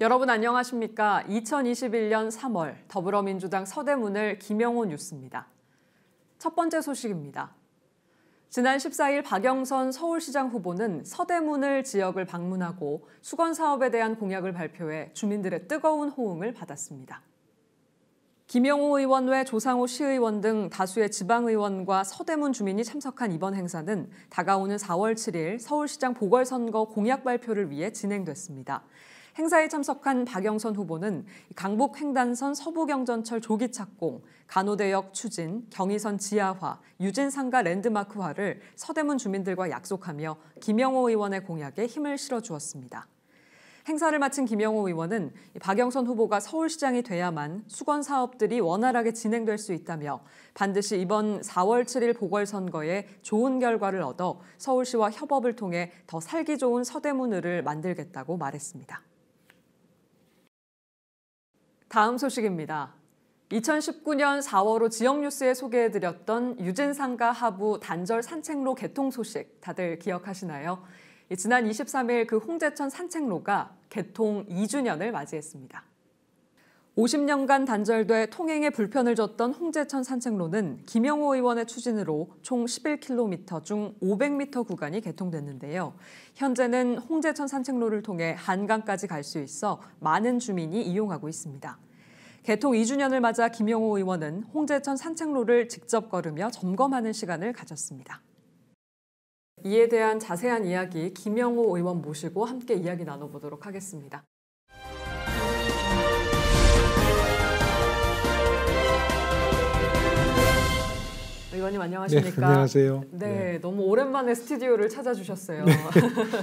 여러분 안녕하십니까? 2021년 3월 더불어민주당 서대문을 김영호 뉴스입니다. 첫 번째 소식입니다. 지난 14일 박영선 서울시장 후보는 서대문을 지역을 방문하고 수건 사업에 대한 공약을 발표해 주민들의 뜨거운 호응을 받았습니다. 김영호 의원 외 조상호 시의원 등 다수의 지방의원과 서대문 주민이 참석한 이번 행사는 다가오는 4월 7일 서울시장 보궐선거 공약 발표를 위해 진행됐습니다. 행사에 참석한 박영선 후보는 강북횡단선 서부경전철 조기 착공, 간호대역 추진, 경의선 지하화, 유진상가 랜드마크화를 서대문 주민들과 약속하며 김영호 의원의 공약에 힘을 실어주었습니다. 행사를 마친 김영호 의원은 박영선 후보가 서울시장이 돼야만 수건 사업들이 원활하게 진행될 수 있다며 반드시 이번 4월 7일 보궐선거에 좋은 결과를 얻어 서울시와 협업을 통해 더 살기 좋은 서대문을을 만들겠다고 말했습니다. 다음 소식입니다. 2019년 4월호 지역뉴스에 소개해드렸던 유진상가 하부 단절 산책로 개통 소식 다들 기억하시나요? 지난 23일 그 홍제천 산책로가 개통 2주년을 맞이했습니다. 50년간 단절돼 통행에 불편을 줬던 홍제천 산책로는 김영호 의원의 추진으로 총 11km 중 500m 구간이 개통됐는데요. 현재는 홍제천 산책로를 통해 한강까지 갈 수 있어 많은 주민이 이용하고 있습니다. 개통 2주년을 맞아 김영호 의원은 홍제천 산책로를 직접 걸으며 점검하는 시간을 가졌습니다. 이에 대한 자세한 이야기 김영호 의원 모시고 함께 이야기 나눠보도록 하겠습니다. 의원님 안녕하십니까? 네, 안녕하세요. 네, 너무 오랜만에 스튜디오를 찾아주셨어요. 네,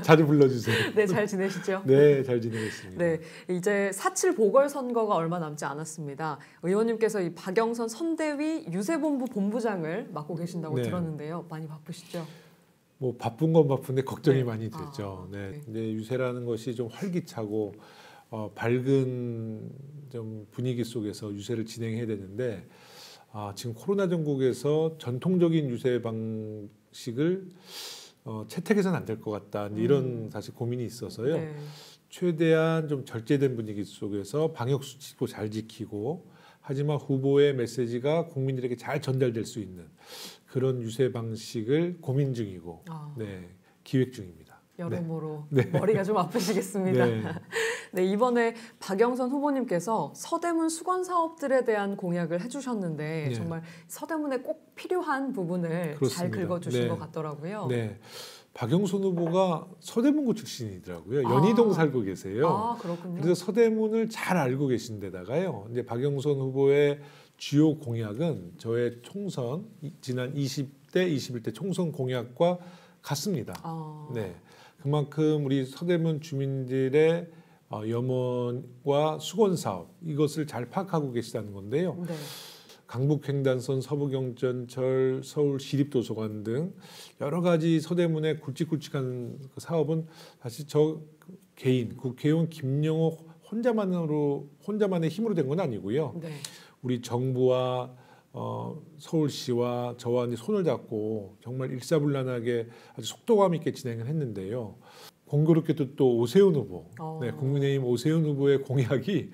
자주 불러주세요. 네, 잘 지내시죠? 네, 잘 지내고 있습니다. 네, 이제 4.7 보궐선거가 얼마 남지 않았습니다. 의원님께서 이 박영선 선대위 유세본부 본부장을 맡고 계신다고 들었는데요. 많이 바쁘시죠? 뭐 바쁜 건 바쁜데 걱정이 많이 되죠. 네. 근데 유세라는 것이 좀 활기차고 밝은 좀 분위기 속에서 유세를 진행해야 되는데 지금 코로나 전국에서 전통적인 유세 방식을 채택해서는 안 될 것 같다. 이런 사실 고민이 있어서요. 네. 최대한 좀 절제된 분위기 속에서 방역 수칙도 잘 지키고 하지만 후보의 메시지가 국민들에게 잘 전달될 수 있는 그런 유세 방식을 고민 중이고 기획 중입니다. 여러모로 머리가 좀 아프시겠습니다. 네, 이번에 박영선 후보님께서 서대문 수건 사업들에 대한 공약을 해주셨는데 정말 서대문에 꼭 필요한 부분을 잘 긁어주신 것 같더라고요. 네. 박영선 후보가 서대문구 출신이더라고요. 연희동 살고 계세요. 그렇군요. 그래서 서대문을 잘 알고 계신 데다가요. 이제 박영선 후보의 주요 공약은 저의 총선 지난 20대, 21대 총선 공약과 같습니다. 네. 그만큼 우리 서대문 주민들의 염원과 수건 사업 이것을 잘 파악하고 계시다는 건데요. 네. 강북횡단선, 서부경전철, 서울시립도서관 등 여러 가지 서대문의 굵직굵직한 사업은 사실 저 개인, 국회의원 김영호 혼자만의 힘으로 된 건 아니고요. 네. 우리 정부와 서울시와 저와 손을 잡고 정말 일사불란하게 아주 속도감 있게 진행을 했는데요. 공교롭게도 또 오세훈 후보, 국민의힘 오세훈 후보의 공약이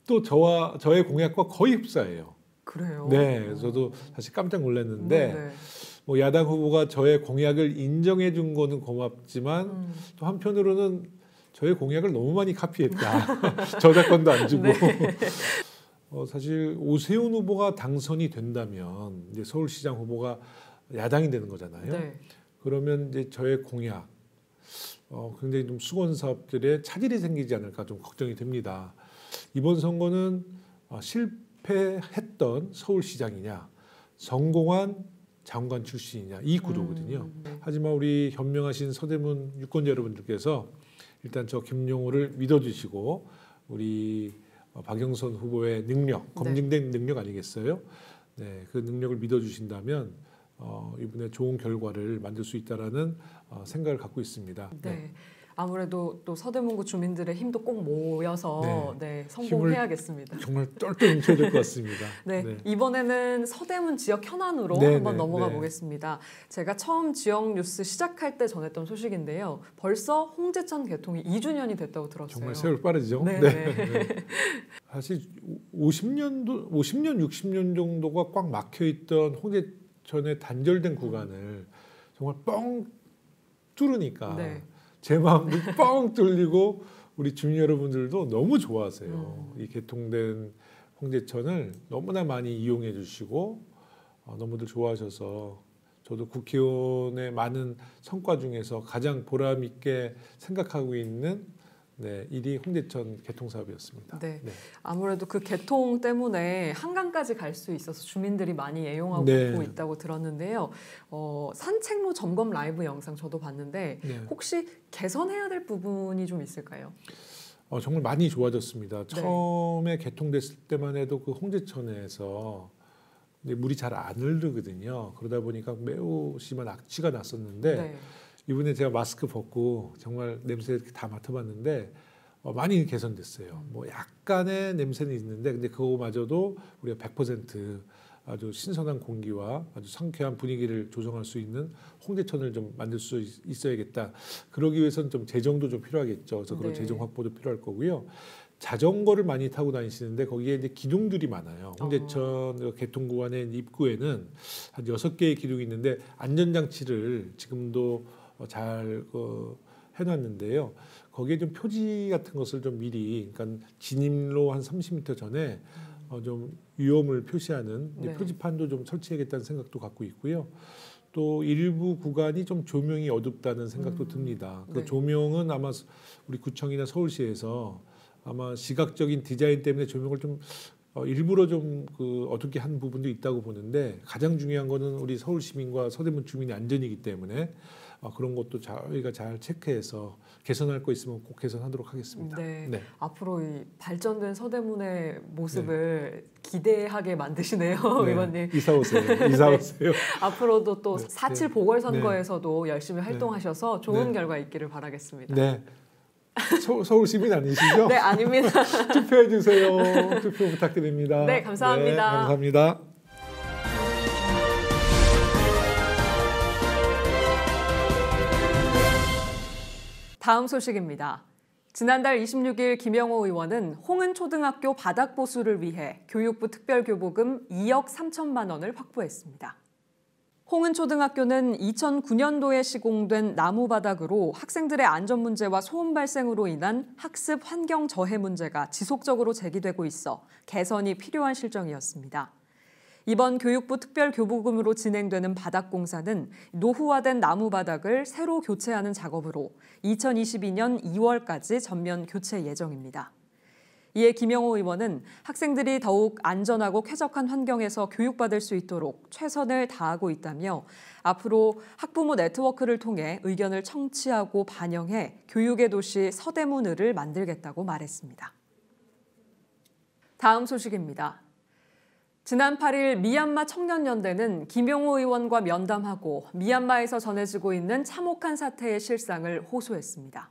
또 저의 공약과 거의 흡사해요. 그래요? 네, 저도 사실 깜짝 놀랐는데 뭐 야당 후보가 저의 공약을 인정해 준 거는 고맙지만 또 한편으로는 저의 공약을 너무 많이 카피했다. 저작권도 안 주고. 사실 오세훈 후보가 당선이 된다면 이제 서울시장 후보가 야당이 되는 거잖아요. 네. 그러면 이제 저의 공약, 굉장히 좀 수건 사업들에 차질이 생기지 않을까 좀 걱정이 됩니다. 이번 선거는 실패했던 서울시장이냐, 성공한 장관 출신이냐 이 구도거든요. 하지만 우리 현명하신 서대문 유권자 여러분들께서 일단 저 김영호를 믿어주시고 우리 박영선 후보의 능력, 검증된 능력 아니겠어요? 네, 그 능력을 믿어주신다면 이번에 좋은 결과를 만들 수 있다라는 생각을 갖고 있습니다. 네. 아무래도 또 서대문구 주민들의 힘도 꼭 모여서 성공해야겠습니다. 정말 똘똘 뭉쳐야 될 것 같습니다. 이번에는 서대문 지역 현안으로 한번 넘어가 보겠습니다. 제가 처음 지역 뉴스 시작할 때 전했던 소식인데요. 벌써 홍제천 개통이 2주년이 됐다고 들었어요. 정말 세월 빠르죠. 사실 50년, 60년 정도가 꽉 막혀있던 홍제천의 단절된 구간을 정말 뻥 뚫으니까 제 마음도 뻥 뚫리고 우리 주민 여러분들도 너무 좋아하세요. 이 개통된 홍제천을 너무나 많이 이용해 주시고 너무들 좋아하셔서 저도 국회의원의 많은 성과 중에서 가장 보람 있게 생각하고 있는 일이 홍제천 개통 사업이었습니다. 아무래도 그 개통 때문에 한강까지 갈 수 있어서 주민들이 많이 애용하고 있다고 들었는데요. 산책로 점검 라이브 영상 저도 봤는데 혹시 개선해야 될 부분이 좀 있을까요? 정말 많이 좋아졌습니다. 처음에 개통됐을 때만 해도 그 홍제천에서 물이 잘 안 흐르거든요. 그러다 보니까 매우 심한 악취가 났었는데 이번에 제가 마스크 벗고 정말 냄새 다 맡아봤는데 많이 개선됐어요. 뭐 약간의 냄새는 있는데 근데 그거마저도 우리가 100% 아주 신선한 공기와 아주 상쾌한 분위기를 조성할 수 있는 홍제천을 좀 만들 수 있어야겠다. 그러기 위해서는 좀 재정도 좀 필요하겠죠. 그래서 그런 재정 확보도 필요할 거고요. 자전거를 많이 타고 다니시는데 거기에 이제 기둥들이 많아요. 홍제천 개통 구간의 입구에는 한 6개의 기둥이 있는데 안전장치를 지금도 잘 해놨는데요. 거기에 좀 표지 같은 것을 좀 미리, 그러니까 진입로 한 30m 전에 좀 위험을 표시하는 표지판도 좀 설치해야겠다는 생각도 갖고 있고요. 또 일부 구간이 좀 조명이 어둡다는 생각도 듭니다. 그 조명은 아마 우리 구청이나 서울시에서 아마 시각적인 디자인 때문에 조명을 좀 일부러 좀 어둡게 한 부분도 있다고 보는데 가장 중요한 거는 우리 서울 시민과 서대문 주민의 안전이기 때문에 그런 것도 저희가 잘 체크해서 개선할 거 있으면 꼭 개선하도록 하겠습니다. 앞으로 이 발전된 서대문의 모습을 기대하게 만드시네요, 의원님. 이사 오세요. 이사 오세요. 앞으로도 또 4.7 보궐선거에서도 열심히 활동하셔서 좋은 결과 있기를 바라겠습니다. 서울 시민 아니시죠? 아닙니다. 투표해 주세요. 투표 부탁드립니다. 감사합니다. 감사합니다. 다음 소식입니다. 지난달 26일 김영호 의원은 홍은초등학교 바닥보수를 위해 교육부 특별교부금 2억 3천만 원을 확보했습니다. 홍은초등학교는 2009년도에 시공된 나무바닥으로 학생들의 안전 문제와 소음 발생으로 인한 학습 환경 저해 문제가 지속적으로 제기되고 있어 개선이 필요한 실정이었습니다. 이번 교육부 특별교부금으로 진행되는 바닥공사는 노후화된 나무바닥을 새로 교체하는 작업으로 2022년 2월까지 전면 교체 예정입니다. 이에 김영호 의원은 학생들이 더욱 안전하고 쾌적한 환경에서 교육받을 수 있도록 최선을 다하고 있다며 앞으로 학부모 네트워크를 통해 의견을 청취하고 반영해 교육의 도시 서대문을을 만들겠다고 말했습니다. 다음 소식입니다. 지난 8일 미얀마 청년연대는 김영호 의원과 면담하고 미얀마에서 전해지고 있는 참혹한 사태의 실상을 호소했습니다.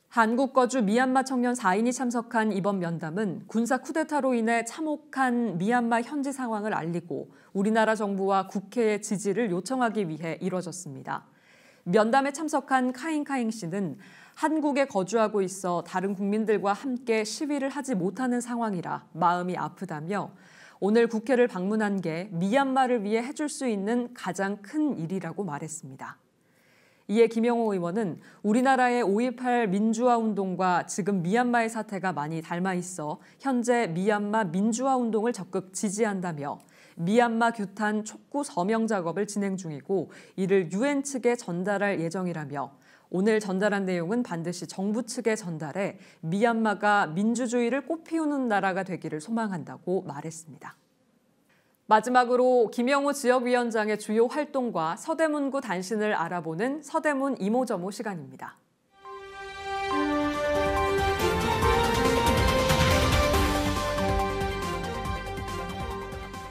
한국 거주 미얀마 청년 4인이 참석한 이번 면담은 군사 쿠데타로 인해 참혹한 미얀마 현지 상황을 알리고 우리나라 정부와 국회의 지지를 요청하기 위해 이뤄졌습니다. 면담에 참석한 카잉카잉 씨는 한국에 거주하고 있어 다른 국민들과 함께 시위를 하지 못하는 상황이라 마음이 아프다며 오늘 국회를 방문한 게 미얀마를 위해 해줄 수 있는 가장 큰 일이라고 말했습니다. 이에 김영호 의원은 우리나라의 5.18 민주화 운동과 지금 미얀마의 사태가 많이 닮아 있어 현재 미얀마 민주화 운동을 적극 지지한다며 미얀마 규탄 촉구 서명 작업을 진행 중이고 이를 UN 측에 전달할 예정이라며 오늘 전달한 내용은 반드시 정부 측에 전달해 미얀마가 민주주의를 꽃피우는 나라가 되기를 소망한다고 말했습니다. 마지막으로 김영호 지역위원장의 주요 활동과 서대문구 단신을 알아보는 서대문 이모저모 시간입니다.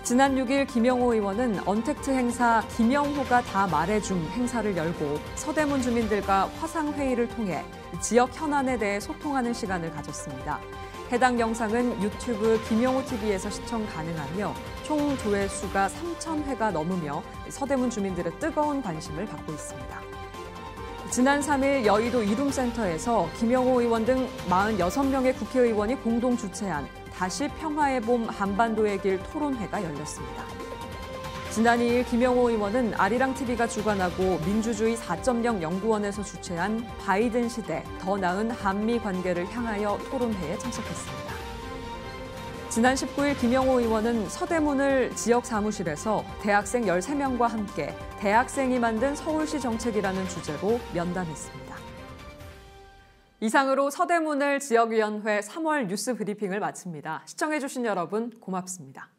지난 6일 김영호 의원은 언택트 행사 김영호가 다 말해줌 행사를 열고 서대문 주민들과 화상회의를 통해 지역 현안에 대해 소통하는 시간을 가졌습니다. 해당 영상은 유튜브 김영호 TV에서 시청 가능하며 총 조회수가 3,000회가 넘으며 서대문 주민들의 뜨거운 관심을 받고 있습니다. 지난 3일 여의도 이룸센터에서 김영호 의원 등 46명의 국회의원이 공동 주최한 다시 평화의 봄 한반도의 길 토론회가 열렸습니다. 지난 2일 김영호 의원은 아리랑TV가 주관하고 민주주의 4.0 연구원에서 주최한 바이든 시대 더 나은 한미 관계를 향하여 토론회에 참석했습니다. 지난 19일 김영호 의원은 서대문을 지역 사무실에서 대학생 13명과 함께 대학생이 만든 서울시 정책이라는 주제로 면담했습니다. 이상으로 서대문을 지역위원회 3월 뉴스 브리핑을 마칩니다. 시청해주신 여러분 고맙습니다.